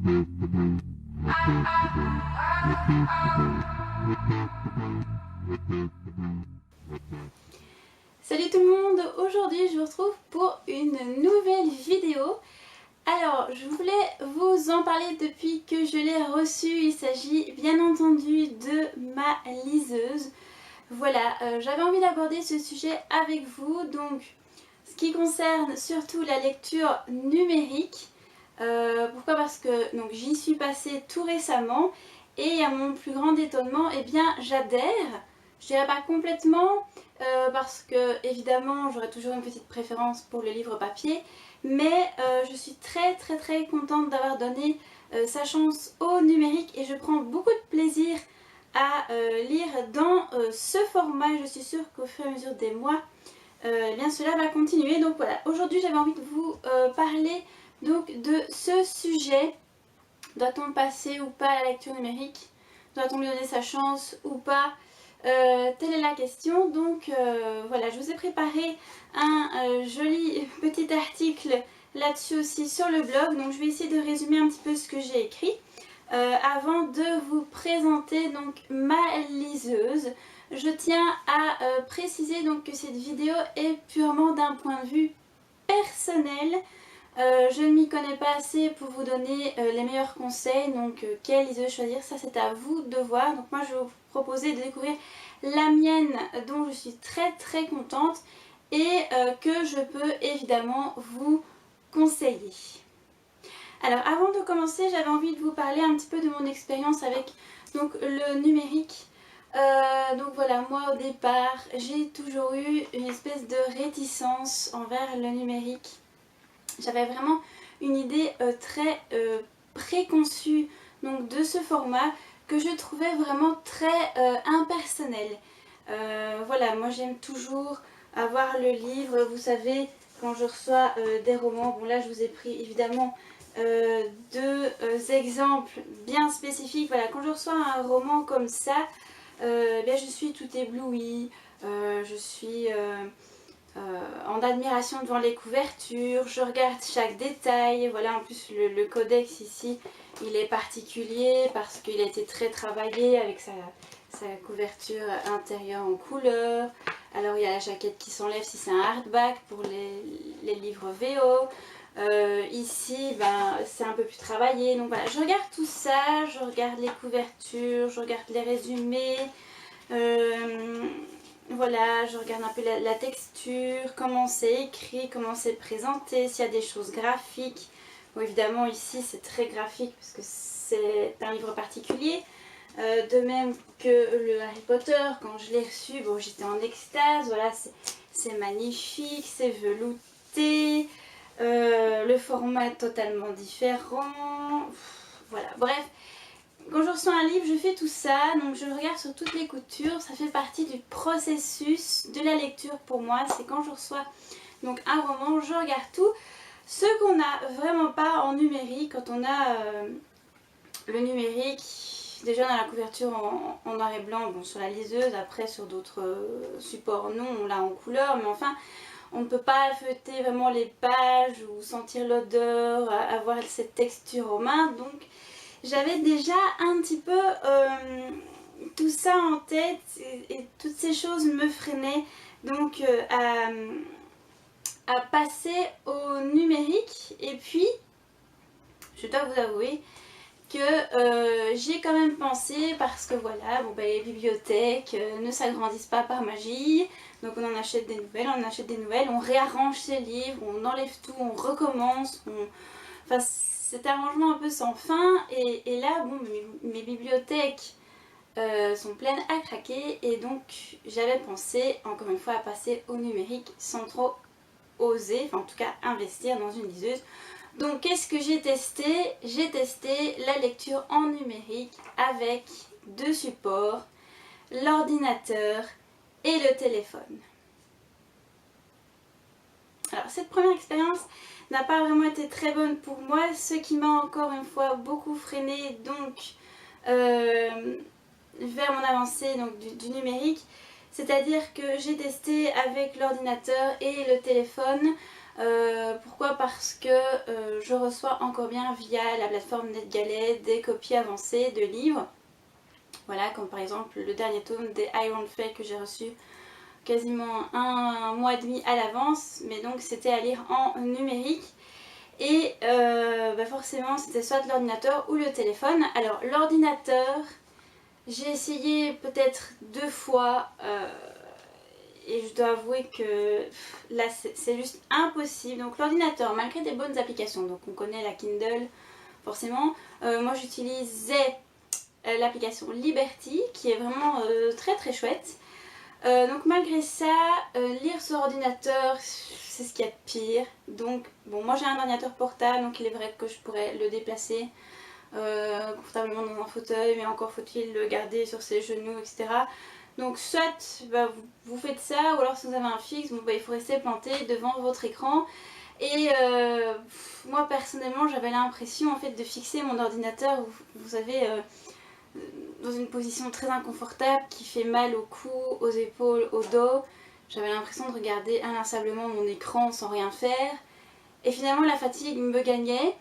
Salut tout le monde, aujourd'hui je vous retrouve pour une nouvelle vidéo. Alors je voulais vous en parler depuis que je l'ai reçue, il s'agit bien entendu de ma liseuse. Voilà, j'avais envie d'aborder ce sujet avec vous, donc ce qui concerne surtout la lecture numérique. Pourquoi? Parce que j'y suis passée tout récemment et à mon plus grand étonnement, eh bien j'adhère. Je dirais pas complètement parce que évidemment j'aurais toujours une petite préférence pour le livre papier, mais je suis très contente d'avoir donné sa chance au numérique et je prends beaucoup de plaisir à lire dans ce format. Je suis sûre qu'au fur et à mesure des mois, eh bien cela va continuer. Donc voilà, aujourd'hui j'avais envie de vous parler donc de ce sujet. Doit-on passer ou pas à la lecture numérique? Doit-on lui donner sa chance ou pas? Telle est la question. Donc voilà, je vous ai préparé un joli petit article là-dessus aussi sur le blog. Donc je vais essayer de résumer un petit peu ce que j'ai écrit avant de vous présenter donc ma liseuse. Je tiens à préciser donc que cette vidéo est purement d'un point de vue personnel. Je ne m'y connais pas assez pour vous donner les meilleurs conseils, donc quelle liseuse choisir, ça c'est à vous de voir. Donc moi je vais vous proposer de découvrir la mienne dont je suis très contente et que je peux évidemment vous conseiller. Alors avant de commencer, j'avais envie de vous parler un petit peu de mon expérience avec donc, le numérique. Donc voilà, moi au départ j'ai toujours eu une espèce de réticence envers le numérique. J'avais vraiment une idée très préconçue donc, de ce format que je trouvais vraiment très impersonnel. Voilà, moi j'aime toujours avoir le livre, vous savez, quand je reçois des romans. Bon là je vous ai pris évidemment deux exemples bien spécifiques. Voilà, quand je reçois un roman comme ça, bien, je suis tout éblouie, je suis en admiration devant les couvertures, je regarde chaque détail. Voilà, en plus le codex ici il est particulier parce qu'il a été très travaillé avec sa couverture intérieure en couleur. Alors il y a la jaquette qui s'enlève si c'est un hardback pour les livres VO. Ici ben, c'est un peu plus travaillé, donc voilà, je regarde tout ça, je regarde les couvertures, je regarde les résumés. Voilà, je regarde un peu la texture, comment c'est écrit, comment c'est présenté, s'il y a des choses graphiques. Bon, évidemment ici c'est très graphique parce que c'est un livre particulier. De même que le Harry Potter, quand je l'ai reçu, bon, j'étais en extase. Voilà, c'est magnifique, c'est velouté, le format est totalement différent. Voilà, bref. Quand je reçois un livre, je fais tout ça, donc je le regarde sur toutes les coutures. Ça fait partie du processus de la lecture pour moi. C'est quand je reçois donc un roman, je regarde tout. Ce qu'on n'a vraiment pas en numérique, quand on a le numérique, déjà on a la couverture en noir et blanc, bon, sur la liseuse, après sur d'autres supports non, on l'a en couleur, mais enfin on ne peut pas feuilleter vraiment les pages ou sentir l'odeur, avoir cette texture aux mains. Donc j'avais déjà un petit peu tout ça en tête et toutes ces choses me freinaient donc à passer au numérique. Et puis je dois vous avouer que j'ai quand même pensé, parce que voilà, bon, les bibliothèques ne s'agrandissent pas par magie, donc on en achète des nouvelles, on réarrange ses livres, on enlève tout, on recommence, enfin c'est un rangement un peu sans fin. Et là, bon, mes bibliothèques sont pleines à craquer, et donc j'avais pensé encore une fois à passer au numérique sans trop oser, enfin en tout cas investir dans une liseuse. Donc qu'est-ce que j'ai testé? J'ai testé la lecture en numérique avec deux supports, l'ordinateur et le téléphone. Alors cette première expérience n'a pas vraiment été très bonne pour moi, ce qui m'a encore une fois beaucoup freinée donc vers mon avancée donc, du numérique. C'est-à-dire que j'ai testé avec l'ordinateur et le téléphone. Pourquoi? Parce que je reçois encore bien via la plateforme NetGalley des copies avancées de livres. Voilà, comme par exemple le dernier tome des Iron Fey que j'ai reçu quasiment un mois et demi à l'avance, mais donc c'était à lire en numérique. Et forcément c'était soit l'ordinateur ou le téléphone. Alors l'ordinateur, j'ai essayé peut-être 2 fois et je dois avouer que là c'est juste impossible. Donc l'ordinateur, malgré des bonnes applications, donc on connaît la Kindle forcément, moi j'utilisais l'application Liberty qui est vraiment très très chouette. Donc malgré ça, lire sur ordinateur, c'est ce qu'il y a de pire. Donc bon, moi j'ai un ordinateur portable, donc il est vrai que je pourrais le déplacer confortablement dans un fauteuil, mais encore faut-il le garder sur ses genoux, etc. Donc soit vous faites ça, ou alors si vous avez un fixe, bon, il faut rester planté devant votre écran. Et moi personnellement j'avais l'impression en fait de fixer mon ordinateur, vous savez, dans une position très inconfortable qui fait mal au cou, aux épaules, au dos. J'avais l'impression de regarder inlassablement mon écran sans rien faire. Et finalement la fatigue me gagnait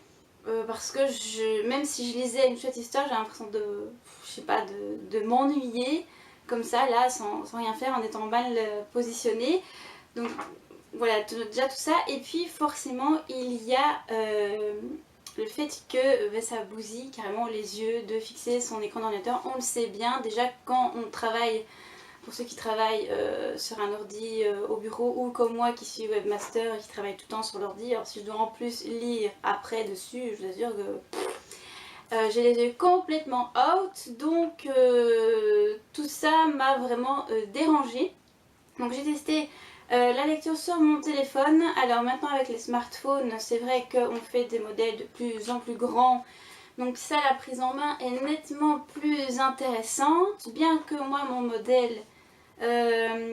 parce que même si je lisais une chouette histoire, j'avais l'impression de m'ennuyer comme ça, là, sans rien faire, en étant mal positionnée. Donc voilà, déjà tout ça. Et puis forcément, il y a le fait que ça bousille carrément les yeux de fixer son écran d'ordinateur. On le sait bien, déjà quand on travaille, pour ceux qui travaillent sur un ordi au bureau, ou comme moi qui suis webmaster et qui travaille tout le temps sur l'ordi, alors si je dois en plus lire après dessus, je vous assure que j'ai les yeux complètement out. Donc tout ça m'a vraiment dérangée. Donc j'ai testé la lecture sur mon téléphone. Alors maintenant avec les smartphones, c'est vrai qu'on fait des modèles de plus en plus grands. Donc ça, la prise en main est nettement plus intéressante. Bien que moi, mon modèle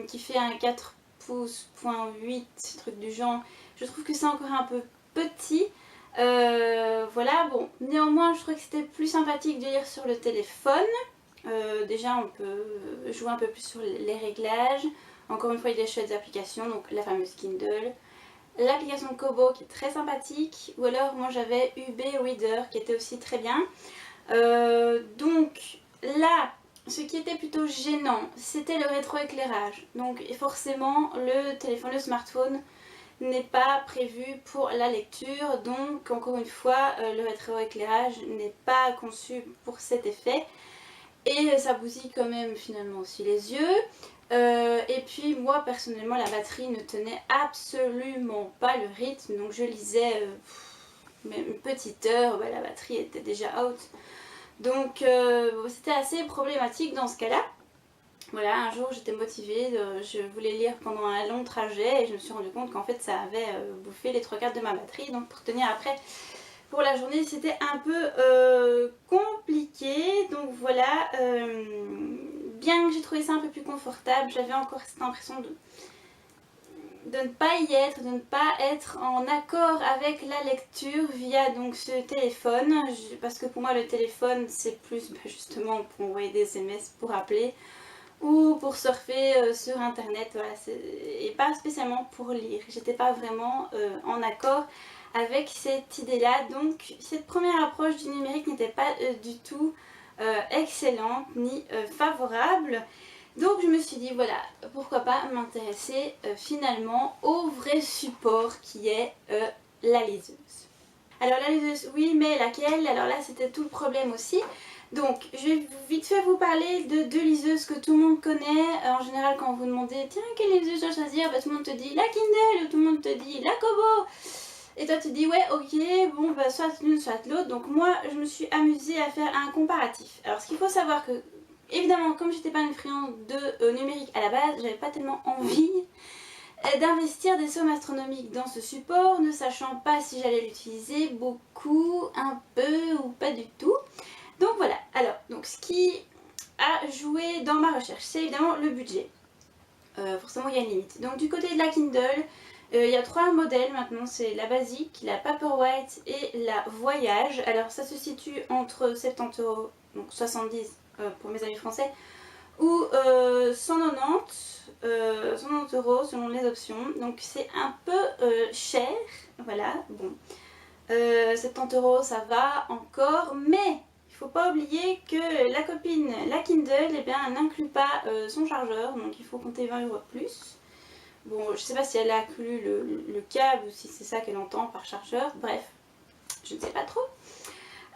qui fait un 4 pouces, .8, truc du genre, je trouve que c'est encore un peu petit. Voilà, bon, néanmoins je trouve que c'était plus sympathique de lire sur le téléphone. Déjà on peut jouer un peu plus sur les réglages. Encore une fois il y a des chouettes applications, donc la fameuse Kindle, l'application Kobo qui est très sympathique, ou alors moi j'avais UB Reader qui était aussi très bien. Donc là, ce qui était plutôt gênant, c'était le rétroéclairage. Donc forcément le téléphone, le smartphone n'est pas prévu pour la lecture, donc encore une fois le rétroéclairage n'est pas conçu pour cet effet et ça bousille quand même finalement aussi les yeux. Et puis moi personnellement la batterie ne tenait absolument pas le rythme, donc je lisais même une petite heure, la batterie était déjà out, donc c'était assez problématique dans ce cas-là. Voilà, un jour j'étais motivée, je voulais lire pendant un long trajet et je me suis rendu compte qu'en fait ça avait bouffé les 3/4 de ma batterie, donc pour tenir après pour la journée c'était un peu compliqué. Donc voilà, bien que j'ai trouvé ça un peu plus confortable, j'avais encore cette impression de ne pas y être, de ne pas être en accord avec la lecture via donc ce téléphone, parce que pour moi le téléphone c'est plus justement pour envoyer des SMS, pour appeler ou pour surfer sur internet, voilà, et pas spécialement pour lire. J'étais pas vraiment en accord avec cette idée là, donc cette première approche du numérique n'était pas du tout excellente ni favorable. Donc je me suis dit voilà, pourquoi pas m'intéresser finalement au vrai support qui est la liseuse. Alors la liseuse oui, mais laquelle? Alors là c'était tout le problème aussi. Donc je vais vite fait vous parler de 2 liseuses que tout le monde connaît. En général quand vous demandez tiens quelle liseuse je dois choisir, tout le monde te dit la Kindle ou tout le monde te dit la Kobo. Et toi tu dis ouais ok, bon soit l'une soit l'autre. Donc moi je me suis amusée à faire un comparatif. Alors ce qu'il faut savoir que évidemment comme j'étais pas une friande de numérique à la base, j'avais pas tellement envie d'investir des sommes astronomiques dans ce support, ne sachant pas si j'allais l'utiliser beaucoup, un peu ou pas du tout. Donc voilà, alors donc ce qui a joué dans ma recherche, c'est évidemment le budget. Forcément il y a une limite. Donc du côté de la Kindle, il y a 3 modèles maintenant, c'est la basique, la Paperwhite et la Voyage. Alors ça se situe entre 70 €, donc 70 pour mes amis français, ou 190 €, selon les options. Donc c'est un peu cher, voilà, bon. 70 € ça va encore, mais il faut pas oublier que la copine, la Kindle, eh bien, elle n'inclut pas son chargeur, donc il faut compter 20 € de plus. Bon, je sais pas si elle a inclus le câble ou si c'est ça qu'elle entend par chargeur, bref, je ne sais pas trop.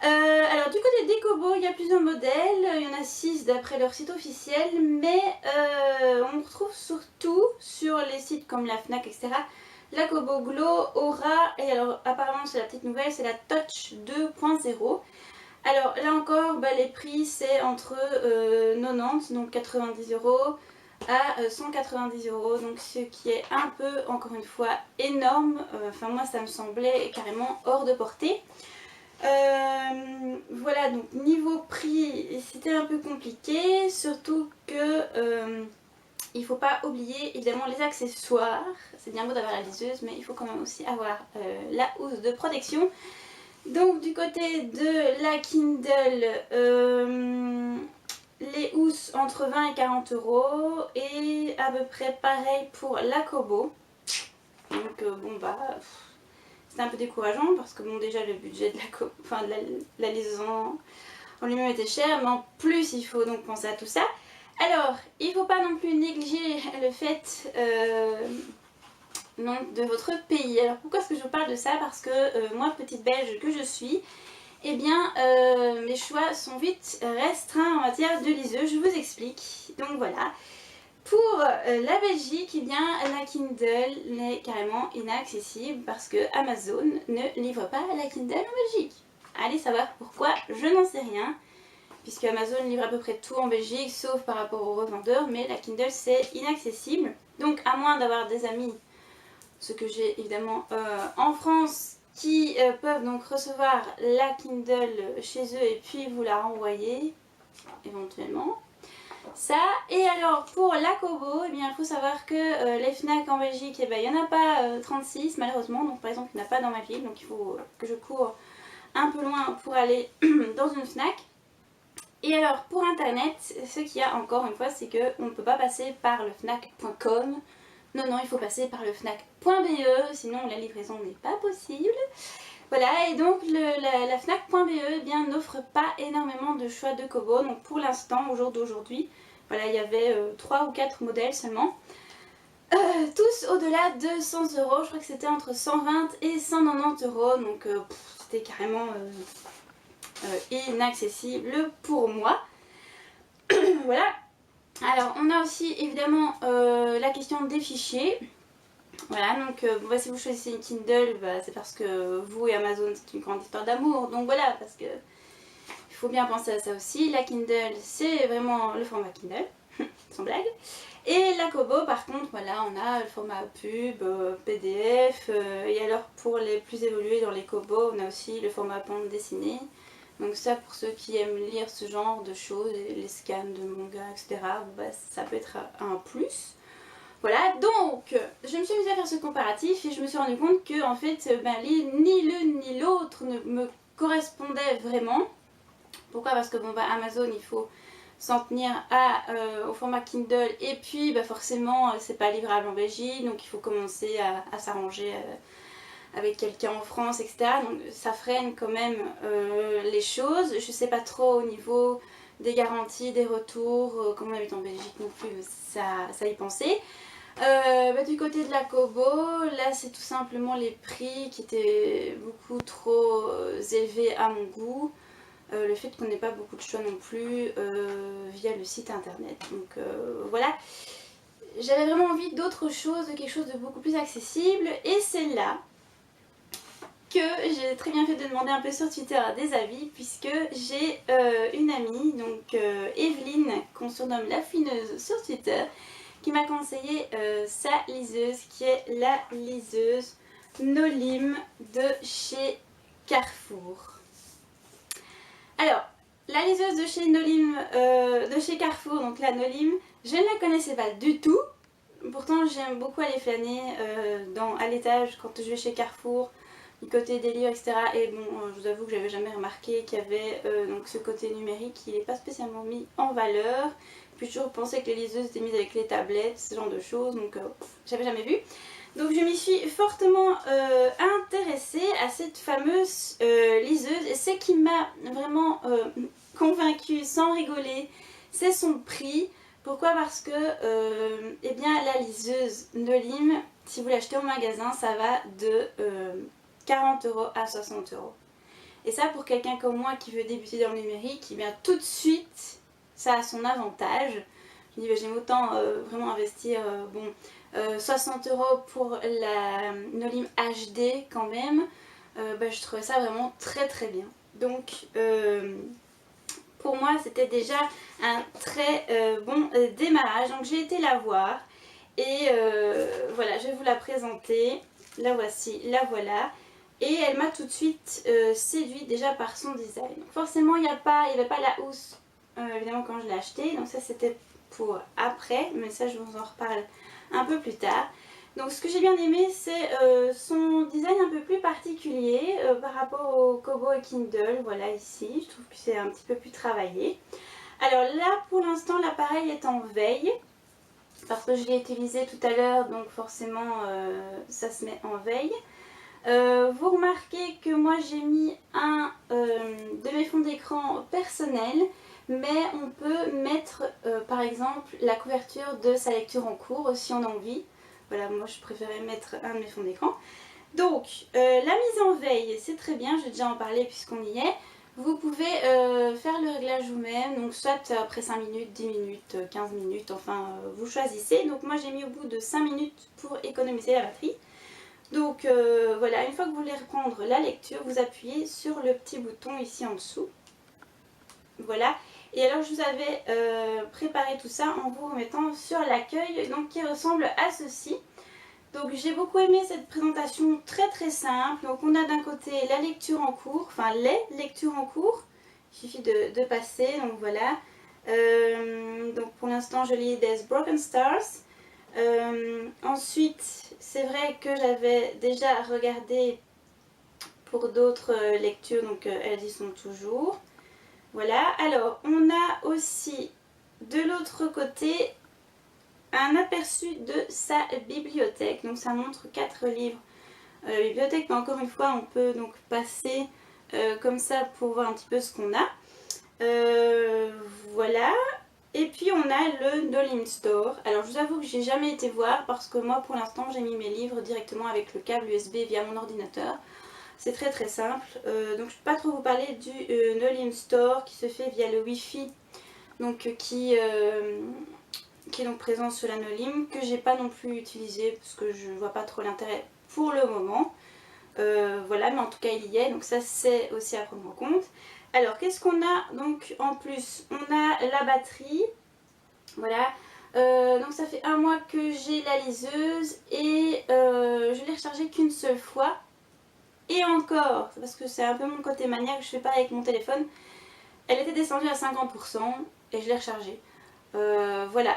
Alors du côté des Kobo, il y a plusieurs modèles, il y en a 6 d'après leur site officiel, mais on retrouve surtout sur les sites comme la Fnac, etc. La Kobo Glow, Aura, et alors apparemment c'est la petite nouvelle, c'est la Touch 2.0. Alors là encore, bah, les prix c'est entre 90, donc 90 € à 190 €, donc ce qui est un peu, encore une fois, énorme. Enfin moi ça me semblait carrément hors de portée. Voilà, donc niveau prix, c'était un peu compliqué, surtout que il faut pas oublier évidemment les accessoires. C'est bien beau d'avoir la liseuse, mais il faut quand même aussi avoir la housse de protection. Donc du côté de la Kindle, les housses entre 20 et 40 € et à peu près pareil pour la Kobo. Donc bon bah c'était un peu décourageant parce que bon déjà le budget de la liseuse en lui-même était cher, mais en plus il faut donc penser à tout ça. Alors il ne faut pas non plus négliger le fait donc, de votre pays. Alors pourquoi est-ce que je vous parle de ça? Parce que moi, petite belge que je suis, eh bien mes choix sont vite restreints en matière de liseuse. Je vous explique. Donc voilà. Pour la Belgique, eh bien, la Kindle est carrément inaccessible parce que Amazon ne livre pas la Kindle en Belgique. Allez savoir pourquoi, je n'en sais rien, puisque Amazon livre à peu près tout en Belgique, sauf par rapport aux revendeurs, mais la Kindle c'est inaccessible. Donc à moins d'avoir des amis, ce que j'ai évidemment en France, qui peuvent donc recevoir la Kindle chez eux et puis vous la renvoyer éventuellement. Ça, et alors pour la Kobo, eh bien, il faut savoir que les Fnac en Belgique, eh ben, il n'y en a pas 36 malheureusement, donc par exemple il n'y en a pas dans ma ville, donc il faut que je cours un peu loin pour aller dans une Fnac. Et alors pour internet, ce qu'il y a encore une fois, c'est qu'on ne peut pas passer par le fnac.com. Non, il faut passer par le fnac.be, sinon la livraison n'est pas possible. Voilà, et donc la fnac.be eh bien, n'offre pas énormément de choix de Kobo. Donc pour l'instant, au jour d'aujourd'hui, voilà, il y avait 3 ou 4 modèles seulement. Tous au-delà de 100 €, je crois que c'était entre 120 et 190 €. Donc c'était carrément inaccessible pour moi. Voilà. Alors on a aussi évidemment la question des fichiers. Voilà, donc bah, si vous choisissez une Kindle, bah, c'est parce que vous et Amazon c'est une grande histoire d'amour. Donc voilà, parce que il faut bien penser à ça aussi. La Kindle c'est vraiment le format Kindle, sans blague. Et la Kobo par contre, voilà, on a le format pub, PDF. Et alors pour les plus évolués dans les Kobo, on a aussi le format bande dessinée. Donc ça pour ceux qui aiment lire ce genre de choses, les scans de manga, etc. Bah, ça peut être un plus. Voilà, donc je me suis mise à faire ce comparatif et je me suis rendu compte que en fait ben, ni l'une ni l'autre ne me correspondaient vraiment. Pourquoi? Parce que bon bah Amazon il faut s'en tenir au format Kindle et puis bah, forcément c'est pas livrable en Belgique, donc il faut commencer à s'arranger avec quelqu'un en France, etc. Donc ça freine quand même les choses. Je sais pas trop au niveau des garanties, des retours, comme on habite en Belgique non plus, ça y pensait. Bah, du côté de la Kobo, là c'est tout simplement les prix qui étaient beaucoup trop élevés à mon goût. Le fait qu'on n'ait pas beaucoup de choix non plus via le site internet. Donc voilà, j'avais vraiment envie d'autre chose, de quelque chose de beaucoup plus accessible. Et c'est là que j'ai très bien fait de demander un peu sur Twitter des avis, puisque j'ai une amie, donc Evelyne, qu'on surnomme la fineuse sur Twitter, qui m'a conseillé sa liseuse, qui est la liseuse Nolim de chez Carrefour. Alors, la liseuse de chez Nolim, de chez Carrefour, donc la Nolim, je ne la connaissais pas du tout. Pourtant, j'aime beaucoup aller flâner à l'étage quand je vais chez Carrefour, du côté des livres, etc. Et bon, je vous avoue que j'avais jamais remarqué qu'il y avait donc ce côté numérique qui n'est pas spécialement mis en valeur. puis toujours pensé que les liseuses étaient mises avec les tablettes, ce genre de choses, donc j'avais jamais vu. Donc je m'y suis fortement intéressée à cette fameuse liseuse, et ce qui m'a vraiment convaincue sans rigoler, c'est son prix. Pourquoi? Parce que eh bien, la liseuse Nolim, si vous l'achetez au magasin, ça va de 40 € à 60 €. Et ça, pour quelqu'un comme moi qui veut débuter dans le numérique, eh bien, tout de suite, ça a son avantage. Je me dis, bah, j'aime autant vraiment investir 60 € pour la Nolim HD quand même. Bah, je trouvais ça vraiment très très bien. Donc, pour moi, c'était déjà un très bon démarrage. Donc, j'ai été la voir. Et voilà, je vais vous la présenter. La voici, la voilà. Et elle m'a tout de suite séduit déjà par son design. Donc forcément, il n'y avait pas la housse évidemment quand je l'ai acheté. Donc ça, c'était pour après. Mais ça, je vous en reparle un peu plus tard. Donc ce que j'ai bien aimé, c'est son design un peu plus particulier par rapport au Kobo et Kindle. Voilà, ici. Je trouve que c'est un petit peu plus travaillé. Alors là, pour l'instant, l'appareil est en veille. Parce que je l'ai utilisé tout à l'heure, donc forcément ça se met en veille. Vous remarquez que moi j'ai mis un de mes fonds d'écran personnels, mais on peut mettre par exemple la couverture de sa lecture en cours si on a envie. Voilà, moi je préférais mettre un de mes fonds d'écran. Donc la mise en veille, c'est très bien, je vais déjà en parler puisqu'on y est. Vous pouvez faire le réglage vous-même, donc soit après 5 minutes, 10 minutes, 15 minutes, enfin vous choisissez. Donc moi j'ai mis au bout de 5 minutes pour économiser la batterie. Donc voilà, une fois que vous voulez reprendre la lecture, vous appuyez sur le petit bouton ici en dessous. Voilà, et alors je vous avais préparé tout ça en vous remettant sur l'accueil, donc qui ressemble à ceci. Donc j'ai beaucoup aimé cette présentation très très simple. Donc on a d'un côté la lecture en cours, enfin les lectures en cours. Il suffit de passer, donc voilà. Donc pour l'instant je lis There's Broken Stars. Ensuite c'est vrai que j'avais déjà regardé pour d'autres lectures, donc elles y sont toujours. Voilà, alors on a aussi de l'autre côté un aperçu de sa bibliothèque. Donc ça montre 4 livres bibliothèque, mais encore une fois on peut donc passer comme ça pour voir un petit peu ce qu'on a. Voilà. Et puis on a le Nolim Store. Alors je vous avoue que j'ai jamais été voir parce que moi pour l'instant j'ai mis mes livres directement avec le câble USB via mon ordinateur. C'est très très simple. Donc je ne peux pas trop vous parler du Nolim Store qui se fait via le Wi-Fi. Donc qui est donc présent sur la Nolim, que j'ai pas non plus utilisé parce que je vois pas trop l'intérêt pour le moment. Voilà, mais en tout cas il y est, donc ça c'est aussi à prendre en compte. Alors qu'est-ce qu'on a donc en plus? On a la batterie, voilà. Donc ça fait un mois que j'ai la liseuse et je l'ai rechargée qu'une seule fois. Et encore, parce que c'est un peu mon côté maniaque, je fais pas avec mon téléphone. Elle était descendue à 50% et je l'ai rechargée. Voilà,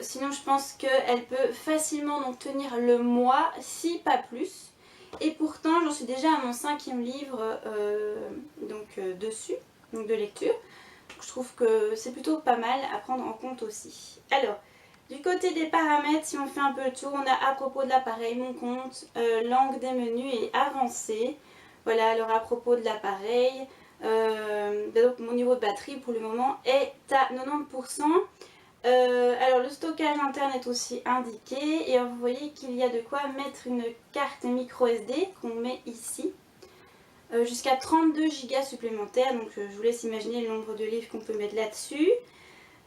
sinon je pense qu'elle peut facilement donc tenir le mois, si pas plus. Et pourtant j'en suis déjà à mon 5e livre dessus, donc de lecture. Donc, je trouve que c'est plutôt pas mal à prendre en compte aussi. Alors, du côté des paramètres, si on fait un peu le tour, on a à propos de l'appareil, mon compte, langue des menus et avancé. Voilà, alors à propos de l'appareil, donc mon niveau de batterie pour le moment est à 90%. Alors le stockage interne est aussi indiqué et vous voyez qu'il y a de quoi mettre une carte micro SD qu'on met ici. Jusqu'à 32 Go supplémentaires, donc je vous laisse imaginer le nombre de livres qu'on peut mettre là-dessus.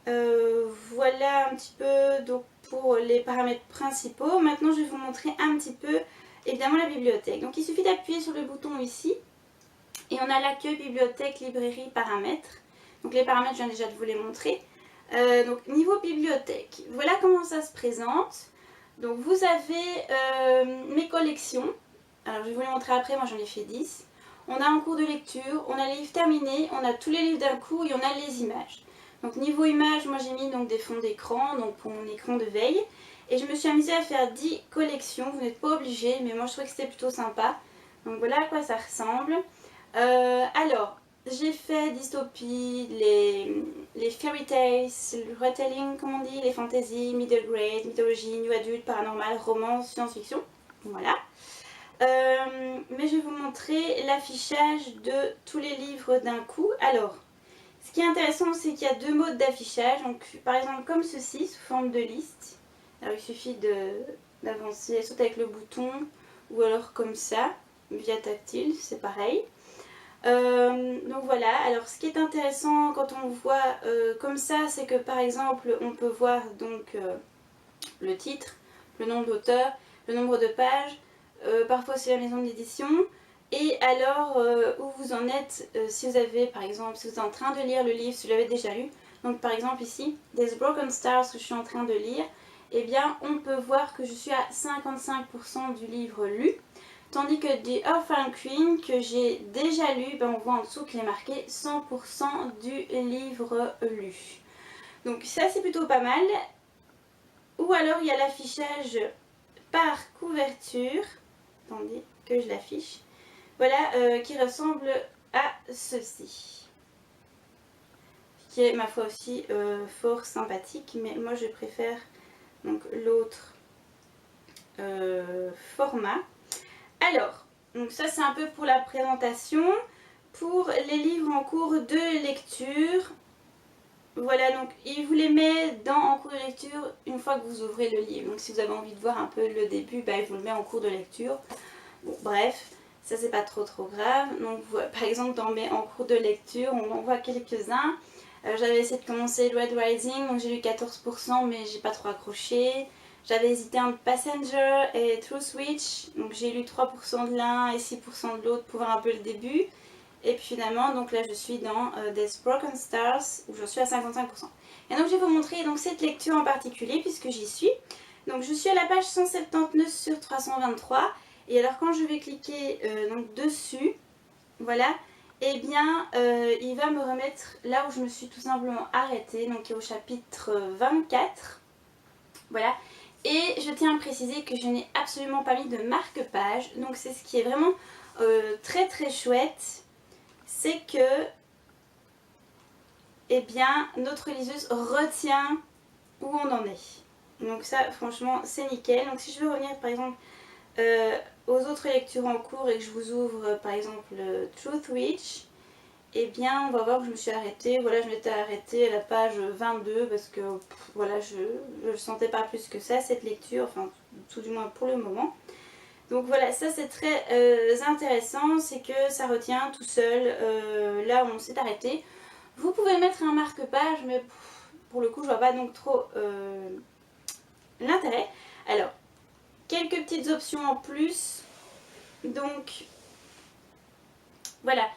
Voilà un petit peu donc pour les paramètres principaux. Maintenant je vais vous montrer un petit peu évidemment la bibliothèque. Donc il suffit d'appuyer sur le bouton ici et on a l'accueil, bibliothèque, librairie, paramètres. Donc les paramètres je viens déjà de vous les montrer. Donc niveau bibliothèque, voilà comment ça se présente. Donc vous avez mes collections. Alors je vais vous les montrer après, moi j'en ai fait 10. On a en cours de lecture, on a les livres terminés, on a tous les livres d'un coup et on a les images. Donc niveau images, moi j'ai mis donc des fonds d'écran, donc pour mon écran de veille. Et je me suis amusée à faire 10 collections, vous n'êtes pas obligés, mais moi je trouvais que c'était plutôt sympa. Donc voilà à quoi ça ressemble. Alors, j'ai fait dystopie, les fairy tales, le retelling comme on dit, les fantasy, middle grade, mythologie, new adulte, paranormal, romance, science-fiction. Voilà. Mais je vais vous montrer l'affichage de tous les livres d'un coup. Alors, ce qui est intéressant, c'est qu'il y a deux modes d'affichage. Donc, par exemple, comme ceci, sous forme de liste. Alors, il suffit d'avancer, soit avec le bouton, ou alors comme ça, via tactile, c'est pareil. Donc voilà, alors ce qui est intéressant quand on voit comme ça, c'est que par exemple, on peut voir donc le titre, le nom de l'auteur, le nombre de pages, parfois c'est la maison d'édition, et alors où vous en êtes, si vous avez par exemple, si vous êtes en train de lire le livre, si vous l'avez déjà lu, donc par exemple ici, There's Broken Stars que je suis en train de lire, eh bien on peut voir que je suis à 55% du livre lu. Tandis que The Orphan Queen, que j'ai déjà lu, ben on voit en dessous qu'il est marqué 100% du livre lu. Donc ça c'est plutôt pas mal. Ou alors il y a l'affichage par couverture, attendez que je l'affiche, voilà, qui ressemble à ceci. Qui est ma foi aussi fort sympathique, mais moi je préfère donc l'autre format. Alors, donc ça c'est un peu pour la présentation. Pour les livres en cours de lecture, voilà, donc il vous les met en cours de lecture une fois que vous ouvrez le livre. Donc si vous avez envie de voir un peu le début, bah, il vous le met en cours de lecture. Bon, bref, ça c'est pas trop grave. Donc par exemple dans mes en cours de lecture, on en voit quelques-uns. J'avais essayé de commencer Red Rising, donc j'ai lu 14%, mais j'ai pas trop accroché. J'avais hésité entre Passenger et True Switch, donc j'ai lu 3% de l'un et 6% de l'autre pour voir un peu le début. Et puis finalement, donc là je suis dans There's Broken Stars, où je suis à 55%. Et donc je vais vous montrer donc, cette lecture en particulier, puisque j'y suis. Donc je suis à la page 179 sur 323. Et alors quand je vais cliquer donc, dessus, voilà, et bien il va me remettre là où je me suis tout simplement arrêtée, donc au chapitre 24. Voilà. Et je tiens à préciser que je n'ai absolument pas mis de marque-page, donc c'est ce qui est vraiment très chouette, c'est que eh bien, notre liseuse retient où on en est. Donc ça, franchement, c'est nickel. Donc si je veux revenir, par exemple, aux autres lectures en cours et que je vous ouvre, par exemple, Truth Witch, eh bien, on va voir que je me suis arrêtée. Voilà, je m'étais arrêtée à la page 22 parce que, voilà, je ne sentais pas plus que ça, cette lecture, enfin, tout du moins pour le moment. Donc voilà, ça c'est très intéressant, c'est que ça retient tout seul là où on s'est arrêté. Vous pouvez mettre un marque-page, mais pour le coup je vois pas donc trop l'intérêt. Alors, quelques petites options en plus. Donc, voilà.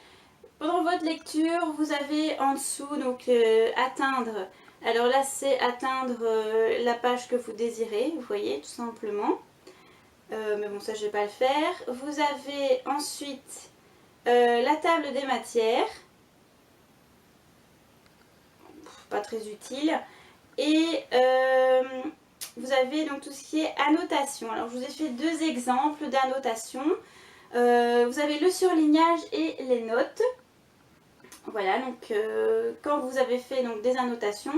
Pendant votre lecture, vous avez en dessous donc atteindre. Alors là, c'est atteindre la page que vous désirez, vous voyez, tout simplement. Mais bon, ça je vais pas le faire. Vous avez ensuite la table des matières. Pas très utile. Et vous avez donc tout ce qui est annotation. Alors je vous ai fait deux exemples d'annotation. Vous avez le surlignage et les notes. Voilà, donc quand vous avez fait donc, des annotations,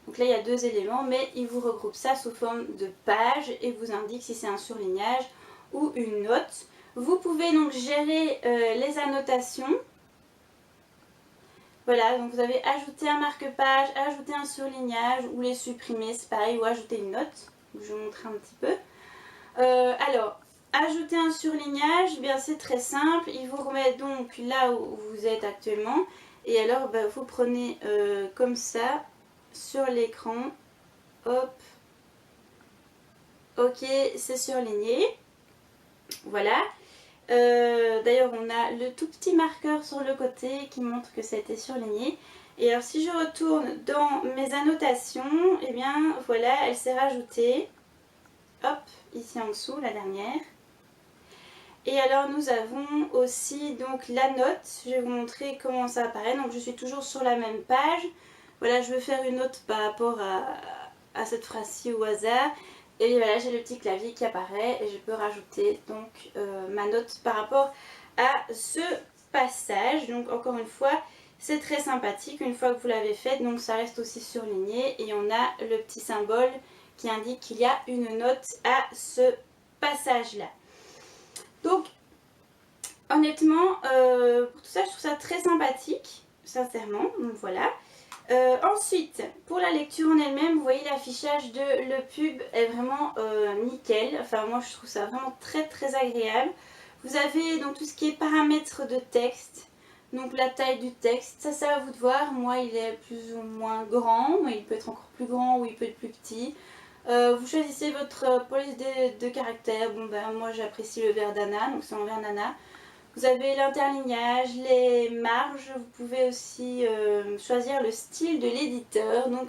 donc là il y a deux éléments, mais il vous regroupe ça sous forme de page et vous indique si c'est un surlignage ou une note. Vous pouvez donc gérer les annotations. Voilà, donc vous avez ajouté un marque-page, ajouter un surlignage ou les supprimer, c'est pareil, ou ajouter une note. Je vais vous montrer un petit peu. Alors, ajouter un surlignage, eh bien c'est très simple. Il vous remet donc là où vous êtes actuellement. Et alors, bah, vous prenez comme ça sur l'écran. Hop. Ok, c'est surligné. Voilà. D'ailleurs, on a le tout petit marqueur sur le côté qui montre que ça a été surligné. Et alors, si je retourne dans mes annotations, eh bien, voilà, elle s'est rajoutée. Hop, ici en dessous, la dernière. Et alors nous avons aussi donc la note, je vais vous montrer comment ça apparaît. Donc je suis toujours sur la même page. Voilà, je veux faire une note par rapport à cette phrase-ci au hasard. Et voilà, j'ai le petit clavier qui apparaît et je peux rajouter donc ma note par rapport à ce passage. Donc encore une fois, c'est très sympathique une fois que vous l'avez fait, donc ça reste aussi surligné et on a le petit symbole qui indique qu'il y a une note à ce passage là. Donc honnêtement, pour tout ça je trouve ça très sympathique, sincèrement, donc voilà. Ensuite, pour la lecture en elle-même, vous voyez l'affichage de le pub est vraiment nickel, enfin moi je trouve ça vraiment très agréable. Vous avez donc tout ce qui est paramètres de texte. Donc la taille du texte, ça c'est à vous de voir. Moi il est plus ou moins grand, mais il peut être encore plus grand ou il peut être plus petit. Vous choisissez votre police de caractères. Bon ben moi j'apprécie le vert nana, donc c'est en vert nana. Vous avez l'interlignage, les marges, vous pouvez aussi choisir le style de l'éditeur. Donc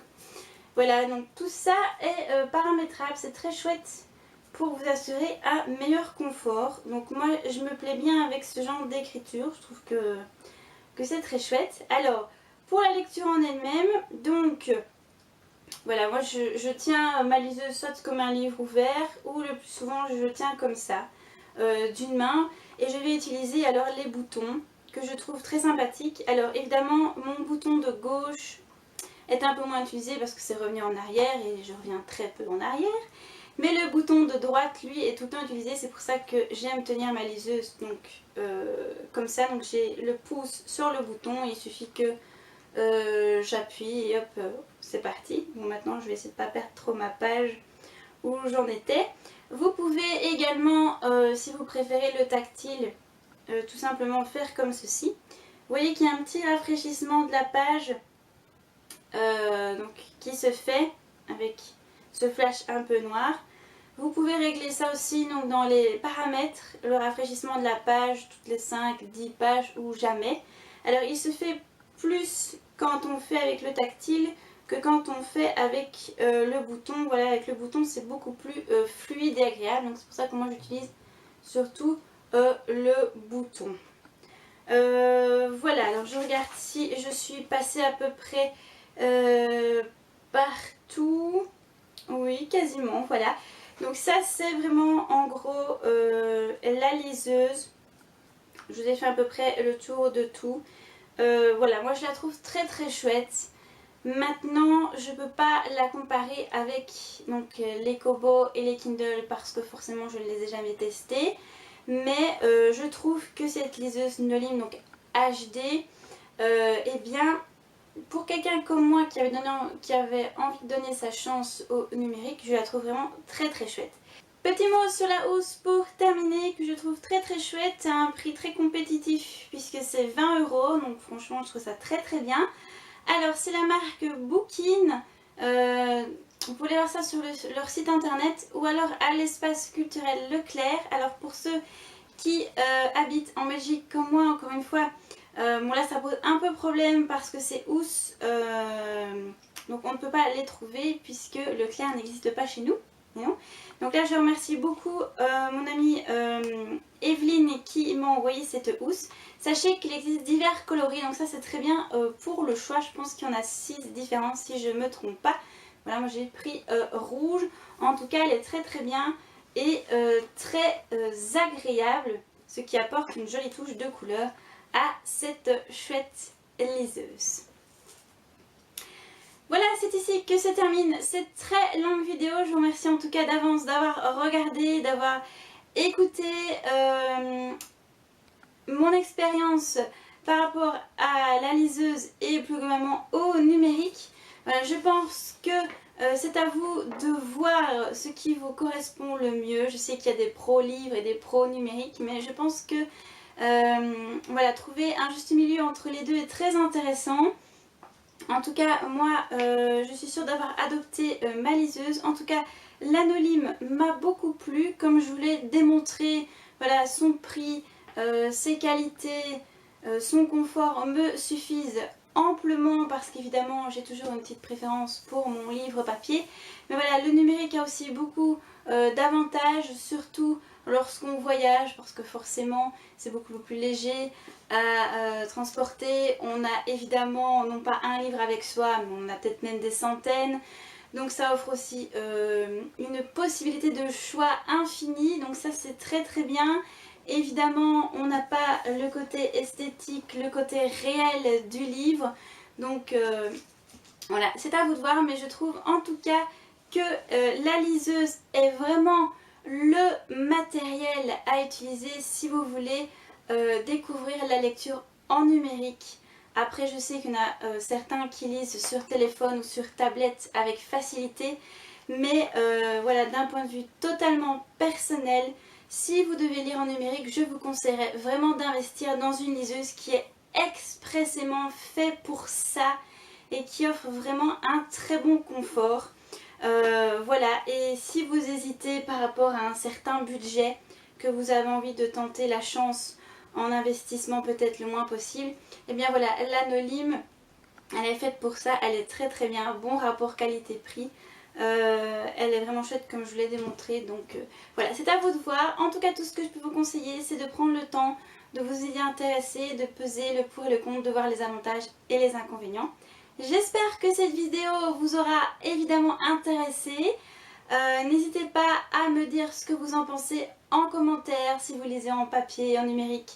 voilà, donc tout ça est paramétrable, c'est très chouette pour vous assurer un meilleur confort. Donc moi je me plais bien avec ce genre d'écriture, je trouve que c'est très chouette. Alors pour la lecture en elle-même, donc voilà, moi je tiens ma liseuse soit comme un livre ouvert ou le plus souvent je le tiens comme ça d'une main et je vais utiliser alors les boutons que je trouve très sympathiques. Alors évidemment mon bouton de gauche est un peu moins utilisé parce que c'est revenu en arrière et je reviens très peu en arrière. Mais le bouton de droite, lui, est tout le temps utilisé. C'est pour ça que j'aime tenir ma liseuse donc, comme ça. Donc j'ai le pouce sur le bouton. Il suffit que j'appuie et hop, c'est parti. Bon, maintenant, je vais essayer de ne pas perdre trop ma page où j'en étais. Vous pouvez également, si vous préférez le tactile, tout simplement faire comme ceci. Vous voyez qu'il y a un petit rafraîchissement de la page donc, qui se fait avec ce flash un peu noir. Vous pouvez régler ça aussi donc, dans les paramètres, le rafraîchissement de la page toutes les 5-10 pages ou jamais. Alors il se fait plus quand on fait avec le tactile que quand on fait avec le bouton. Voilà, avec le bouton c'est beaucoup plus fluide et agréable, donc c'est pour ça que moi j'utilise surtout le bouton. Voilà, alors je regarde si je suis passée à peu près partout. Oui, quasiment, voilà. Donc ça c'est vraiment en gros la liseuse. Je vous ai fait à peu près le tour de tout. Voilà, moi je la trouve très chouette. Maintenant je ne peux pas la comparer avec donc, les Kobo et les Kindle parce que forcément je ne les ai jamais testés. Mais je trouve que cette liseuse Nolim donc HD, eh bien pour quelqu'un comme moi qui avait envie de donner sa chance au numérique, je la trouve vraiment très chouette. Petit mot sur la housse pour terminer que je trouve très chouette, à un prix très compétitif puisque c'est 20 €, donc franchement je trouve ça très bien. Alors c'est la marque Bookin, vous pouvez voir ça sur leur site internet ou alors à l'espace culturel Leclerc. Alors pour ceux qui habitent en Belgique comme moi, encore une fois, bon là ça pose un peu problème parce que c'est housses, donc on ne peut pas les trouver puisque Leclerc n'existe pas chez nous. Non. Donc là je remercie beaucoup mon amie Evelyne qui m'a envoyé cette housse. Sachez qu'il existe divers coloris, donc ça c'est très bien pour le choix. Je pense qu'il y en a 6 différents si je ne me trompe pas. Voilà, moi j'ai pris rouge. En tout cas elle est très bien et très agréable, ce qui apporte une jolie touche de couleur à cette chouette liseuse. Voilà, c'est ici que se termine cette très longue vidéo. Je vous remercie en tout cas d'avance d'avoir regardé, d'avoir écouté mon expérience par rapport à la liseuse et plus globalement au numérique. Voilà, je pense que c'est à vous de voir ce qui vous correspond le mieux. Je sais qu'il y a des pros livres et des pros numériques, mais je pense que voilà, trouver un juste milieu entre les deux est très intéressant. En tout cas, moi, je suis sûre d'avoir adopté ma liseuse. En tout cas, la Nolim m'a beaucoup plu. Comme je vous l'ai démontré, voilà, son prix, ses qualités, son confort me suffisent amplement parce qu'évidemment, j'ai toujours une petite préférence pour mon livre papier. Mais voilà, le numérique a aussi beaucoup d'avantages, surtout lorsqu'on voyage, parce que forcément c'est beaucoup plus léger à transporter. On a évidemment non pas un livre avec soi, mais on a peut-être même des centaines. Donc ça offre aussi une possibilité de choix infini, donc ça c'est très bien. Évidemment, on n'a pas le côté esthétique, le côté réel du livre. Donc voilà, c'est à vous de voir, mais je trouve en tout cas que la liseuse est vraiment le matériel à utiliser si vous voulez découvrir la lecture en numérique. Après, je sais qu'il y en a certains qui lisent sur téléphone ou sur tablette avec facilité, mais voilà, d'un point de vue totalement personnel, si vous devez lire en numérique, je vous conseillerais vraiment d'investir dans une liseuse qui est expressément faite pour ça et qui offre vraiment un très bon confort. Voilà, et si vous hésitez par rapport à un certain budget, que vous avez envie de tenter la chance en investissement peut-être le moins possible, et bien voilà, l'Anolym, elle est faite pour ça, elle est très très bien, bon rapport qualité-prix. Elle est vraiment chouette comme je vous l'ai démontré, donc voilà, c'est à vous de voir. En tout cas, tout ce que je peux vous conseiller, c'est de prendre le temps de vous y intéresser, de peser le pour et le contre, de voir les avantages et les inconvénients. J'espère que cette vidéo vous aura évidemment intéressé. N'hésitez pas à me dire ce que vous en pensez en commentaire, si vous lisez en papier, en numérique.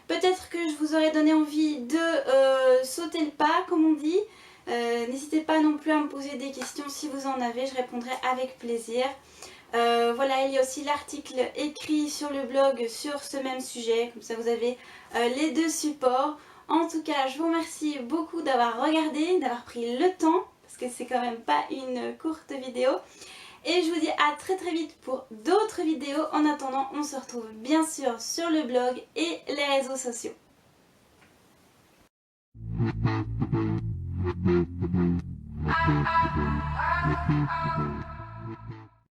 Peut-être que je vous aurais donné envie de sauter le pas, comme on dit. N'hésitez pas non plus à me poser des questions si vous en avez, je répondrai avec plaisir. Voilà, il y a aussi l'article écrit sur le blog sur ce même sujet, comme ça vous avez les deux supports. En tout cas, je vous remercie beaucoup d'avoir regardé, d'avoir pris le temps, parce que c'est quand même pas une courte vidéo. Et je vous dis à très très vite pour d'autres vidéos. En attendant, on se retrouve bien sûr sur le blog et les réseaux sociaux.